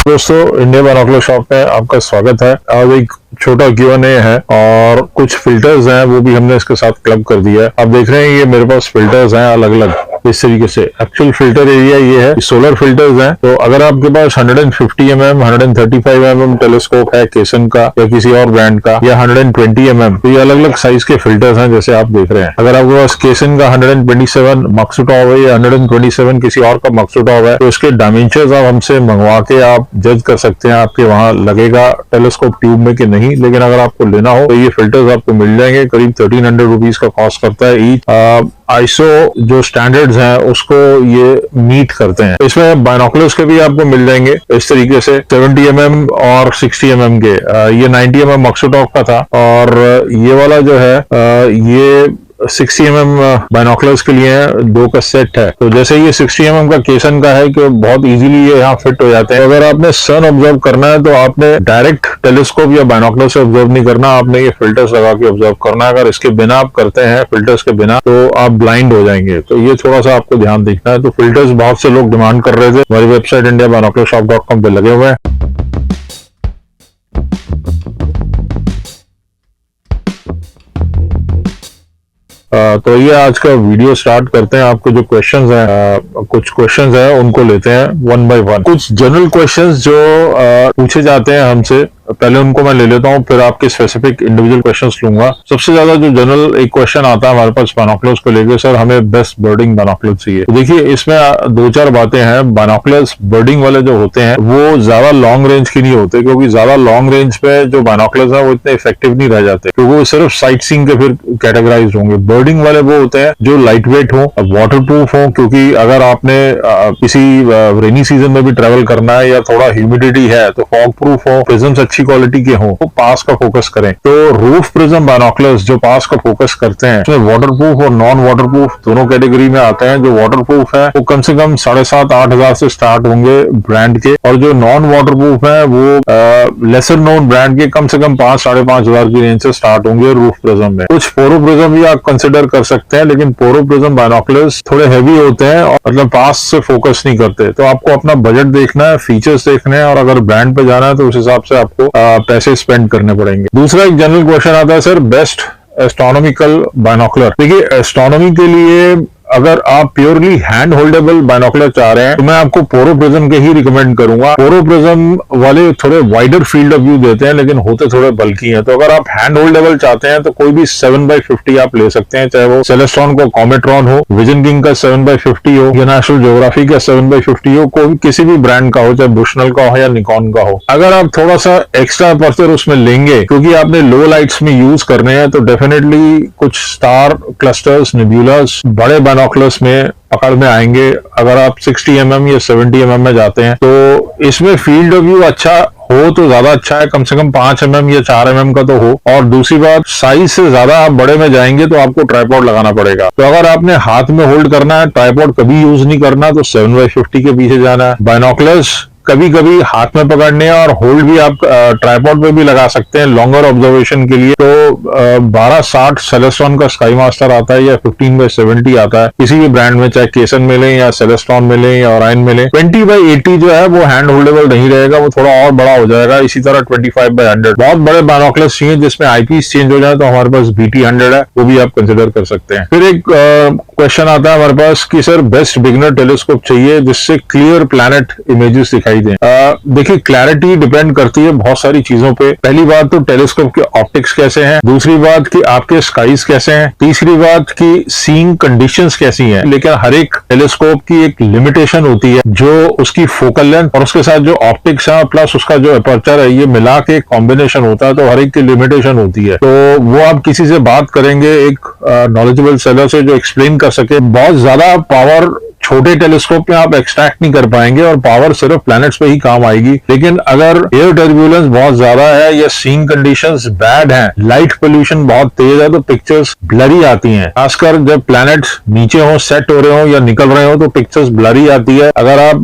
दोस्तों, India binocular shop में आपका स्वागत है। आज एक छोटा Q&A है और कुछ फिल्टर्स हैं, वो भी हमने इसके साथ क्लब कर दिया है। आप देख रहे हैं ये मेरे पास फिल्टर्स हैं अलग अलग इस तरीके से। एक्चुअल फिल्टर एरिया ये है, सोलर फिल्टर्स हैं। तो अगर आपके पास 150 mm 135 mm टेलीस्कोप है केसन का या किसी और ब्रांड का, या 120 mm, तो ये अलग अलग साइज के फिल्टर्स हैं जैसे आप देख रहे हैं। अगर आपके पास केसन का 127 मक्सुटॉव है या 127 किसी और का मक्सुटॉव है, तो इसके डायमेंशंस आप हमसे मंगवा के आप जज कर सकते हैं आपके वहां लगेगा टेलीस्कोप ट्यूब में कि नहीं। लेकिन अगर आपको लेना हो तो ये फिल्टर्स आपको मिल जाएंगे। करीब 1300 रुपीज का कॉस्ट करता है ईच। आईएसओ जो स्टैंडर्ड्स हैं उसको ये मीट करते हैं। इसमें बाइनोकुलर्स के भी आपको मिल जाएंगे इस तरीके से 70 mm और 60 mm के। ये 90 mm मक्सुटॉफ का था और ये वाला जो है ये 60 mm बाइनोकुलर्स के लिए दो का सेट है। तो जैसे ये 60 mm का केसन का है कि बहुत इजीली ये यहाँ फिट हो जाते हैं। अगर आपने सन ऑब्जर्व करना है तो आपने डायरेक्ट टेलीस्कोप या बाइनोकुलर से ऑब्जर्व नहीं करना, आपने ये फिल्टर्स लगा के ऑब्जर्व करना है। अगर इसके बिना आप करते हैं फिल्टर्स के बिना तो आप ब्लाइंड हो जाएंगे। तो ये थोड़ा सा आपको ध्यान देखना है। तो फिल्टर्स बहुत से लोग डिमांड कर रहे थे, हमारी वेबसाइट indiabinocularshop.com पे लगे हुए हैं। तो ये आज का वीडियो स्टार्ट करते हैं। आपको जो क्वेश्चंस हैं, कुछ क्वेश्चंस हैं उनको लेते हैं वन बाय वन। कुछ जनरल क्वेश्चंस जो पूछे जाते हैं हमसे, पहले उनको मैं ले लेता हूँ, फिर आपके स्पेसिफिक इंडिविजुअल क्वेश्चंस लूंगा। सबसे ज्यादा जो जनरल एक क्वेश्चन आता है हमारे पास बाइनोकुलर्स को लेकर, सर हमें बेस्ट बर्डिंग बाइनोकुलर चाहिए। तो देखिए इसमें दो चार बातें हैं। बाइनोकुलर्स बर्डिंग वाले जो होते हैं वो ज्यादा लॉन्ग रेंज की नहीं होते, क्योंकि ज्यादा लॉन्ग रेंज पे जो बाइनोकुलर्स है वो इतने इफेक्टिव नहीं रह जाते, क्योंकि वो सिर्फ साइट सीइंग के फिर कैटेगराइज होंगे। बर्डिंग वाले वो होते हैं जो लाइट वेट हो, वाटर प्रूफ हो, क्योंकि अगर आपने किसी रेनी सीजन में भी ट्रेवल करना है या थोड़ा ह्यूमिडिटी है तो फॉग प्रूफ हो, प्रिज्म्स अच्छी क्वालिटी के हो, तो पास का फोकस करें। तो रूफ प्रिज्म बाइनोकुलर्स जो पास का फोकस करते हैं उसमें वाटर प्रूफ और नॉन वाटर प्रूफ दोनों कैटेगरी में आते हैं। जो वाटर प्रूफ है वो कम से कम 7,500-8 हजार से स्टार्ट होंगे ब्रांड के, और जो नॉन वाटर प्रूफ है वो लेसर नोन ब्रांड के कम से कम 5-5.5 हजार की रेंज से स्टार्ट होंगे रूफ प्रिज्म में। कुछ पोरो प्रिज्म भी आप कंसिडर कर सकते हैं, लेकिन पोरो प्रिज्म बाइनोकुलर्स थोड़े हैवी होते हैं और मतलब पास से फोकस नहीं करते। तो आपको अपना बजट देखना है, फीचर्स देखने हैं, और अगर ब्रांड पे जाना है तो उस हिसाब से आपको पैसे स्पेंड करने पड़ेंगे। दूसरा एक जनरल क्वेश्चन आता है, सर बेस्ट एस्ट्रोनॉमिकल बाइनोकुलर। देखिए एस्ट्रोनॉमी के लिए अगर आप प्योरली हैंड होल्डेबल बाइनोकुलर चाह रहे हैं तो मैं आपको पोरो प्रिज्म के ही रिकमेंड करूंगा। पोरो प्रिज्म वाले थोड़े वाइडर फील्ड ऑफ व्यू देते हैं, लेकिन होते थोड़े बल्कि हैं। तो अगर आप हैंड होल्डेबल चाहते हैं तो कोई भी 7x50 आप ले सकते हैं, चाहे वो सेलेस्ट्रॉन का कॉमेट्रॉन हो, विजन किंग का 7x50 हो या नेशनल ज्योग्राफी का 7x50 हो, कोई किसी भी ब्रांड का हो, चाहे बुशनल का हो या निकॉन का हो। अगर आप थोड़ा सा एक्स्ट्रा अपर्चर उसमें लेंगे क्योंकि आपने लो लाइट्स में यूज करने हैं, तो डेफिनेटली कुछ स्टार क्लस्टर्स, निब्यूलास बड़े बाइनोकुलर्स में पकड़ में आएंगे। अगर आप 60 mm या 70 mm में जाते हैं तो इसमें फील्ड ऑफ व्यू अच्छा हो तो ज्यादा अच्छा है, कम से कम 5 mm या 4 mm का तो हो। और दूसरी बात, साइज से ज्यादा आप बड़े में जाएंगे तो आपको ट्राइपॉड लगाना पड़ेगा। तो अगर आपने हाथ में होल्ड करना है, ट्राइपॉड कभी यूज नहीं करना, तो 7x50 के पीछे जाना है। बाइनोकुलर्स कभी कभी हाथ में पकड़ने और होल्ड भी आप ट्राइपॉड पे भी लगा सकते हैं लॉन्गर ऑब्जर्वेशन के लिए। तो 1260 सेलेस्ट्रॉन का स्काई मास्टर आता है या 15x70 आता है किसी भी ब्रांड में, चाहे केसन में लें या सेलेस्ट्रॉन में लें या ओराइन में लें। 20x80 जो है वो हैंड होल्डेबल नहीं रहेगा, वो थोड़ा और बड़ा हो जाएगा। इसी तरह 25x100 बहुत बड़े बाइनोकुलर्स चाहिए जिसमें आईपीस चेंज हो जाए, तो हमारे पास BT100 है, वो भी आप कंसिडर कर सकते हैं। फिर एक क्वेश्चन आता है हमारे पास कि सर बेस्ट बिगिनर टेलीस्कोप चाहिए जिससे क्लियर प्लैनेट इमेजेस दिखाई दें। देखिए क्लैरिटी डिपेंड करती है बहुत सारी चीजों पे। पहली बात तो टेलीस्कोप के ऑप्टिक्स कैसे हैं, दूसरी बात कि आपके स्काईज कैसे हैं, तीसरी बात कि सीइंग कंडीशंस कैसी हैं। लेकिन हर एक टेलीस्कोप की एक लिमिटेशन होती है, जो उसकी फोकल लेंथ और उसके साथ जो ऑप्टिक्स है प्लस उसका जो अपर्चर है, ये मिला के कॉम्बिनेशन होता है। तो हर एक की लिमिटेशन होती है। तो वो आप किसी से बात करेंगे एक नॉलेजेबल सेलर से जो एक्सप्लेन कर सके। बहुत ज्यादा पावर छोटे टेलीस्कोप में आप एक्सट्रैक्ट नहीं कर पाएंगे और पावर सिर्फ प्लैनेट्स पे ही काम आएगी। लेकिन अगर एयर टर्ब्यूलेंस बहुत ज्यादा है या सीइंग कंडीशंस बैड हैं, लाइट पोल्यूशन बहुत तेज है, तो पिक्चर्स ब्लरी आती हैं। खासकर जब प्लैनेट्स नीचे हो, सेट हो रहे हो या निकल रहे हो तो पिक्चर्स ब्लरी आती है। अगर आप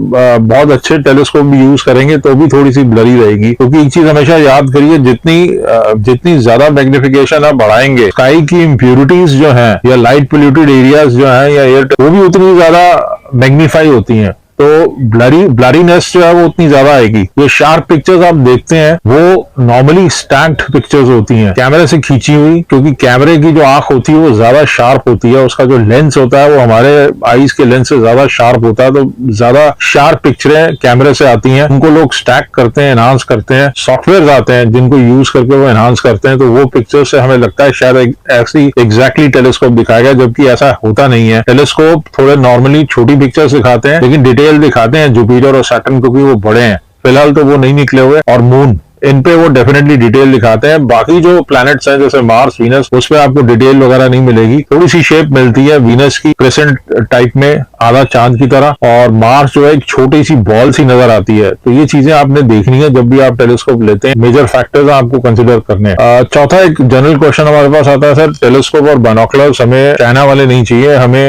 बहुत अच्छे टेलीस्कोप भी यूज करेंगे तो भी थोड़ी सी ब्लरी रहेगी। क्योंकि एक चीज हमेशा याद करिए, जितनी ज्यादा मैग्निफिकेशन आप बढ़ाएंगे, स्काई की इम्प्यूरिटीज जो है या लाइट पोल्यूटेड एरियाज जो है या एयर, वो भी उतनी ज्यादा मैग्नीफाई होती हैं। तो ब्लरीनेस जो है वो उतनी ज्यादा आएगी। ये शार्प पिक्चर्स आप देखते हैं वो नॉर्मली स्टैक्ड पिक्चर्स होती हैं, कैमरे से खींची हुई, क्योंकि कैमरे की जो आंख होती है वो ज्यादा शार्प होती है, उसका जो लेंस होता है वो हमारे आईज के लेंस से ज्यादा शार्प होता है, तो ज्यादा शार्प पिक्चरें कैमरे से आती हैं। उनको लोग स्टैक करते हैं, एनहांस करते हैं, सॉफ्टवेयर आते हैं जिनको यूज करके वो एनहांस करते हैं, तो वो पिक्चर से हमें लगता है शायद ऐसी एग्जैक्टली टेलीस्कोप दिखाएगा, जबकि ऐसा होता नहीं है। टेलीस्कोप थोड़े नॉर्मली छोटी पिक्चर्स दिखाते हैं लेकिन डिटेल दिखाते हैं जुपिटर और सैटर्न, क्योंकि वो बड़े हैं। फिलहाल तो वो नहीं निकले हुए, और मून इन पे वो डेफिनेटली डिटेल दिखाते हैं। बाकी जो प्लैनेट्स हैं जैसे मार्स, वीनस, उसमें आपको डिटेल वगैरह नहीं मिलेगी, थोड़ी सी शेप मिलती है वीनस की क्रिसेंट टाइप में, आधा चांद की तरह, और मार्स जो है एक छोटी सी बॉल सी नजर आती है। तो ये चीजें आपने देखनी है जब भी आप टेलीस्कोप लेते हैं, मेजर फैक्टर्स आपको कंसिडर करने हैं। चौथा एक जनरल क्वेश्चन हमारे पास आता है, सर टेलीस्कोप और बाइनोकुलर्स हमें चाइना वाले नहीं चाहिए, हमें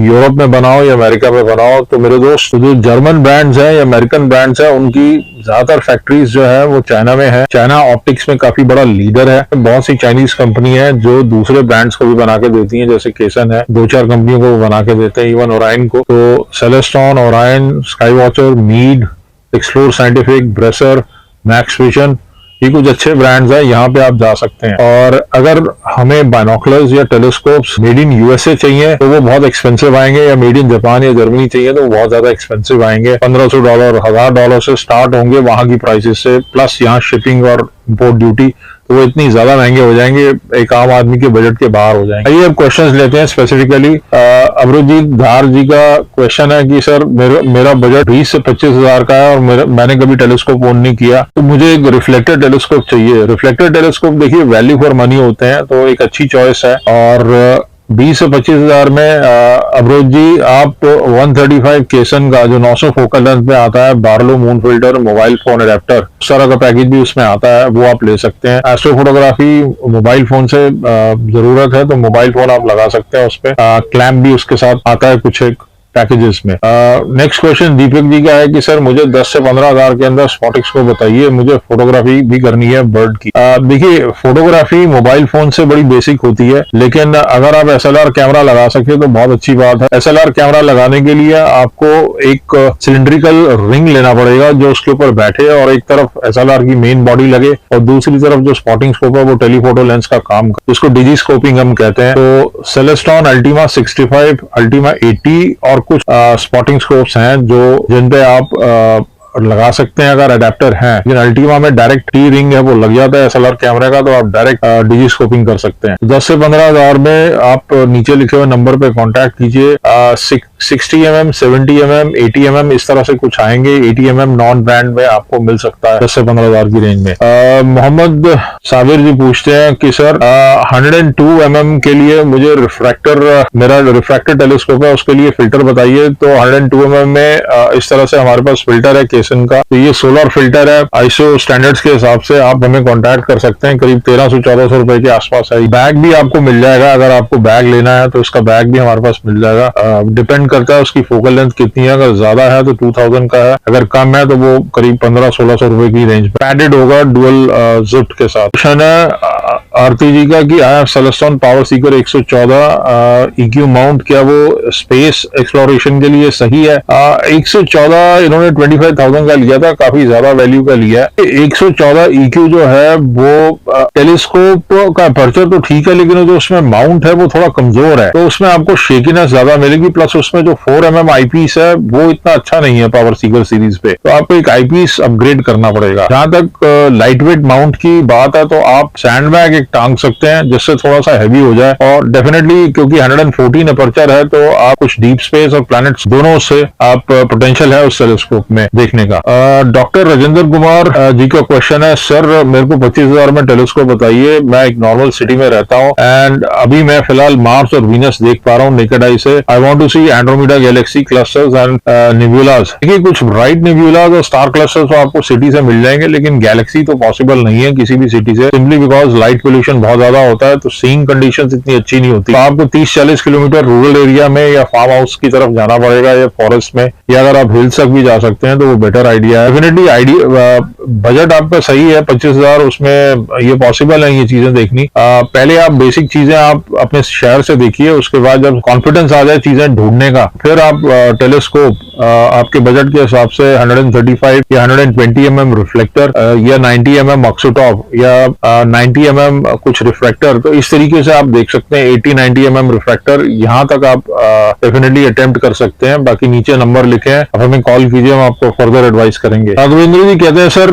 यूरोप में बनाओ या अमेरिका में बनाओ। तो मेरे दोस्त, जो जर्मन ब्रांड्स हैं या अमेरिकन ब्रांड्स हैं, उनकी ज्यादातर फैक्ट्रीज जो है वो चाइना में है। चाइना ऑप्टिक्स में काफी बड़ा लीडर है। बहुत सी चाइनीज कंपनी है जो दूसरे ब्रांड्स को भी बना के देती हैं, जैसे केसन है, 2-4 कंपनियों को बना के देते हैं, इवन ओरायन को। तो Celestron, Orion, Sky Watcher, Meade, Explore Scientific, Bresser, Max Vision, ये कुछ अच्छे ब्रांड्स हैं, यहाँ पे आप जा सकते हैं। और अगर हमें बाइनोकुलर्स या टेलीस्कोप्स मेड इन यूएसए चाहिए तो वो बहुत एक्सपेंसिव आएंगे, या मेड इन जापान या जर्मनी चाहिए तो वो बहुत ज्यादा एक्सपेंसिव आएंगे। $1500, $1000 से स्टार्ट होंगे वहां की प्राइसेस से, प्लस यहाँ शिपिंग और इम्पोर्ट ड्यूटी, तो वो इतनी ज्यादा महंगे हो जाएंगे, एक आम आदमी के बजट के बाहर हो जाएंगे। आइए अब क्वेश्चंस लेते हैं स्पेसिफिकली। अमरुजीत धार जी का क्वेश्चन है कि सर मेरा बजट 20 से 25 हजार का है और मैंने कभी टेलीस्कोप ओन नहीं किया, तो मुझे एक रिफ्लेक्टर टेलीस्कोप चाहिए। रिफ्लेक्टर टेलीस्कोप देखिए वैल्यू फॉर मनी होते हैं, तो एक अच्छी चॉइस है। और 20 से 25 हजार में अब्रोज जी आप 135 केसन का जो 900 फोकल लेंथ में आता है, Barlow moon filter, mobile phone adapter, उस तरह का पैकेज भी उसमें आता है, वो आप ले सकते हैं। एस्ट्रो फोटोग्राफी मोबाइल फोन से जरूरत है तो मोबाइल फोन आप लगा सकते हैं, उस पर क्लैम्प भी उसके साथ आता है कुछ एक पैकेजेस में। नेक्स्ट क्वेश्चन दीपक जी का है कि सर मुझे 10 से 15 हजार के अंदर स्पॉटिक्स को बताइए, मुझे फोटोग्राफी भी करनी है बर्ड की। देखिए फोटोग्राफी मोबाइल फोन से बड़ी बेसिक होती है, लेकिन अगर आप SLR कैमरा लगा सकते तो बहुत अच्छी बात है। SLR कैमरा लगाने के लिए आपको एक सिलिंड्रिकल रिंग लेना पड़ेगा जो उसके ऊपर बैठे और एक तरफ SLR की मेन बॉडी लगे और दूसरी तरफ जो स्पॉटिंग स्कोप है वो टेलीफोटो लेंस का काम करे, जिसको डिजी स्कोपिंग हम कहते हैं। तो सेलेस्टॉन अल्टीमा 65, अल्टीमा 80 और कुछ स्पॉटिंग स्कोप्स हैं जो जिन पे आप लगा सकते हैं अगर अडेप्टर है, लेकिन अल्टीमा में डायरेक्ट टी रिंग है वो लग जाता है SLR कैमरे का, तो आप डायरेक्ट डिजी स्कोपिंग कर सकते हैं। 10 से 15 हजार में आप नीचे लिखे हुए नंबर पे कांटेक्ट कीजिए। 60 mm, 70 mm, 80 mm इस तरह से कुछ आएंगे। 80 mm नॉन ब्रांड में आपको मिल सकता है 10 से 15 हजार की रेंज में। मोहम्मद साबिर जी पूछते हैं कि सर 102 mm के लिए मुझे मेरा रिफ्रैक्टर टेलीस्कोप है, उसके लिए फिल्टर बताइए। तो 102 mm में इस तरह से हमारे पास फिल्टर है केसन का, तो ये सोलर फिल्टर है। आईएसओ स्टैंडर्ड्स के हिसाब से आप हमें कांटेक्ट कर सकते हैं, करीब 1300-1400 रुपए के आसपास है। बैग भी आपको मिल जाएगा, अगर आपको बैग लेना है तो इसका बैग भी हमारे पास मिल जाएगा। डिपेंड करता है उसकी फोकल लेंथ कितनी है, अगर ज्यादा है तो 2000 का है, अगर कम है तो वो करीब 1500-1600 रुपए की रेंज में पैडेड होगा डुअल जिप के साथ। क्वेश्चन है आरती जी का कि आई सेलेस्टॉन पावर सीकर 114 EQ माउंट, क्या वो स्पेस एक्सप्लोरेशन के लिए सही है? 114 इन्होंने 25,000 का लिया था, काफी ज्यादा वैल्यू का लिया है। 114 EQ जो है वो टेलीस्कोप का अपर्चर तो ठीक है, लेकिन जो उसमें माउंट है वो थोड़ा कमजोर है, तो उसमें आपको शेकीनेस ज्यादा मिलेगी। प्लस उसमें जो 4 mm आईपीस है वो इतना अच्छा नहीं है पावर सीकर सीरीज पे, तो आपको एक आईपीस अपग्रेड करना पड़ेगा। जहां तक लाइट वेट माउंट की बात है तो आप सैंडबैग एक टांग सकते हैं जिससे थोड़ा सा हैवी हो जाए, और डेफिनेटली क्योंकि 114 अपर्चर है तो आप कुछ डीप स्पेस और प्लैनेट्स दोनों से आप पोटेंशियल है उस टेलीस्कोप में देखने का। डॉक्टर राजेंद्र कुमार जी का क्वेश्चन है, सर मेरे को 25,000 में टेलीस्कोप बताइए, मैं एक नॉर्मल सिटी में रहता हूँ एंड अभी मैं फिलहाल मार्स और वीनस देख पा रहा हूँ नेकेड आई से। I want to see Andromeda galaxy clusters and nebulas. देखिए कुछ ब्राइट निब्यूलास और स्टार क्लस्टर्स तो आपको सिटी से मिल जाएंगे, लेकिन गैलेक्सी तो पॉसिबल नहीं है किसी भी सिटी से, सिंपली बिकॉज लाइट पोल्यूशन बहुत ज्यादा होता है, तो सीइंग कंडीशंस इतनी अच्छी नहीं होती। तो आपको 30-40 किलोमीटर रूरल एरिया में या फार्म हाउस की तरफ जाना पड़ेगा या फॉरेस्ट में, या अगर आप हिल्स तक भी जा सकते हैं तो वो बेटर आइडिया है। डेफिनेटली आइडिया बजट आपका सही है 25,000, उसमें ये पॉसिबल है ये चीजें देखनी। पहले आप बेसिक चीजें आप अपने शहर से देखिए, उसके बाद जब कॉन्फिडेंस आ जाए चीजें ढूंढने का, फिर आप टेलीस्कोप आपके बजट के हिसाब से 135 या 120 mm रिफ्लेक्टर या 90 mm ऑक्सीटॉप या 90 mm कुछ रिफ्लेक्टर, तो इस तरीके से आप देख सकते हैं 80-90 mm रिफ्लेक्टर, यहाँ तक आप डेफिनेटली अटेम्प्ट कर सकते हैं। बाकी नीचे नंबर लिखे हैं, आप हमें कॉल कीजिए, हम आपको फर्दर एडवाइस करेंगे। राघवेंद्र जी कहते हैं सर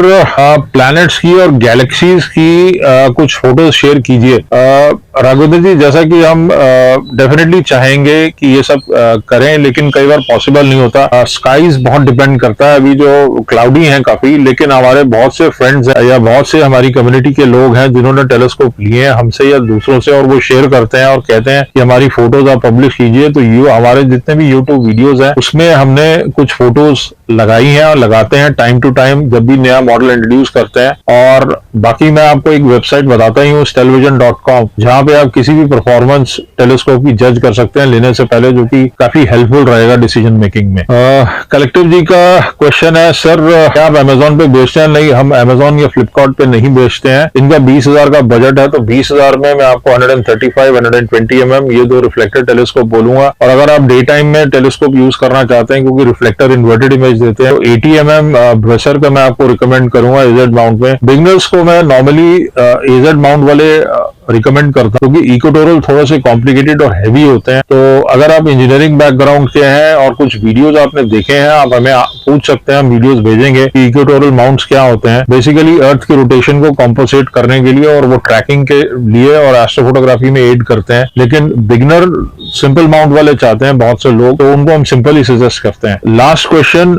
प्लैनेट्स की और गैलेक्सीज की कुछ फोटोज शेयर कीजिए। राघवेंद्र जी, जैसा कि हम डेफिनेटली चाहेंगे कि ये सब करें, लेकिन कई बार पॉसिबल नहीं होता। स्काईज बहुत डिपेंड करता है, अभी जो क्लाउडी है काफी, लेकिन हमारे बहुत से फ्रेंड्स हैं या बहुत से हमारी कम्युनिटी के लोग हैं जिन्होंने टेलीस्कोप लिए हैं हमसे या दूसरों से, और वो शेयर करते हैं और कहते हैं कि हमारी फोटोज आप पब्लिश कीजिए। तो हमारे जितने भी यूट्यूब वीडियोज हैं उसमें हमने कुछ फोटोज लगाई हैं और लगाते हैं टाइम टू टाइम जब भी नया मॉडल इंट्रोड्यूस करते हैं। और बाकी मैं आपको एक वेबसाइट बताता ही हूँ, stellvision.com, जहाँ पे आप किसी भी परफॉर्मेंस टेलीस्कोप की जज कर सकते हैं लेने से पहले, जो कि काफी हेल्पफुल रहेगा डिसीजन मेकिंग में। कलेक्टिव जी का क्वेश्चन है, सर क्या आप अमेजोन पे बेचते हैं? नहीं, हम अमेजोन या फ्लिपकार्ट पे नहीं बेचते हैं। इनका 20,000 का बजट है, तो 20,000 में मैं आपको 135, 120 mm ये दो रिफ्लेक्टर टेलीस्कोप बोलूंगा। और अगर आप डे टाइम में टेलीस्कोप यूज करना चाहते हैं, क्योंकि रिफ्लेक्टर इन्वर्टेड इमेज देते हैं, तो 80 mm ब्रशर का मैं आपको रिकमेंड करूंगा एजेड माउंट में। बिगनर्स को मैं नॉर्मली एजेड माउंट वाले रिकमेंड करता हूँ, क्योंकि इक्वेटोरियल थोड़े से कॉम्प्लिकेटेड और हैवी होते हैं। तो अगर आप इंजीनियरिंग बैकग्राउंड के हैं और कुछ वीडियोज आपने देखे हैं, आप हमें पूछ सकते हैं, हम वीडियोज भेजेंगे कि इक्वेटोरियल माउंट्स क्या होते हैं। बेसिकली अर्थ की रोटेशन को कॉम्पोसेट करने के लिए, और वो ट्रैकिंग के लिए और एस्ट्रोफोटोग्राफी में एड करते हैं। लेकिन बिगनर सिंपल माउंट वाले चाहते हैं बहुत से लोग, तो उनको हम सिंपल ही सजेस्ट करते हैं। लास्ट क्वेश्चन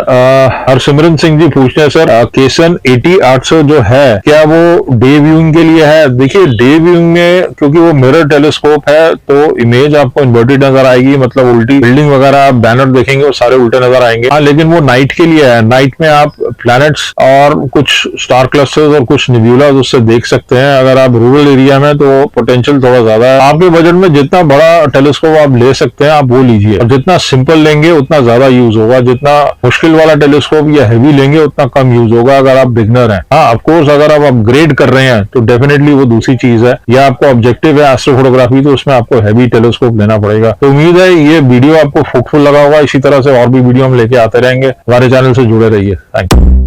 हरसिमरन सिंह जी पूछते हैं, सर केसन 80-800 जो है क्या वो डे व्यूइंग के लिए है? देखिए, डे व्यूइंग क्योंकि वो मिरर टेलीस्कोप है, तो इमेज आपको इन्वर्टेड नजर आएगी, मतलब उल्टी बिल्डिंग वगैरह आप बैनर देखेंगे वो सारे उल्टे नजर आएंगे। हाँ, लेकिन वो नाइट के लिए है। नाइट में आप प्लैनेट्स और कुछ स्टार क्लस्टर्स और कुछ निब्यूलास उससे देख सकते हैं। अगर आप रूरल एरिया में, तो पोटेंशियल थोड़ा ज्यादा है। आपके बजट में जितना बड़ा टेलीस्कोप आप ले सकते हैं आप वो लीजिए, और जितना सिंपल लेंगे उतना ज्यादा यूज होगा। जितना मुश्किल वाला टेलीस्कोप या हैवी लेंगे उतना कम यूज होगा अगर आप बिगनर हैं। हाँ, ऑफकोर्स अगर आप अपग्रेड कर रहे हैं तो डेफिनेटली वो दूसरी चीज है, या आपको ऑब्जेक्टिव है एस्ट्रोफोटोग्राफी, तो उसमें आपको हैवी टेलीस्कोप लेना पड़ेगा। तो उम्मीद है ये वीडियो आपको फ्रूटफुल लगा होगा। इसी तरह से और भी वीडियो हम लेके आते रहेंगे। हमारे चैनल से जुड़े रहिए। Thank you.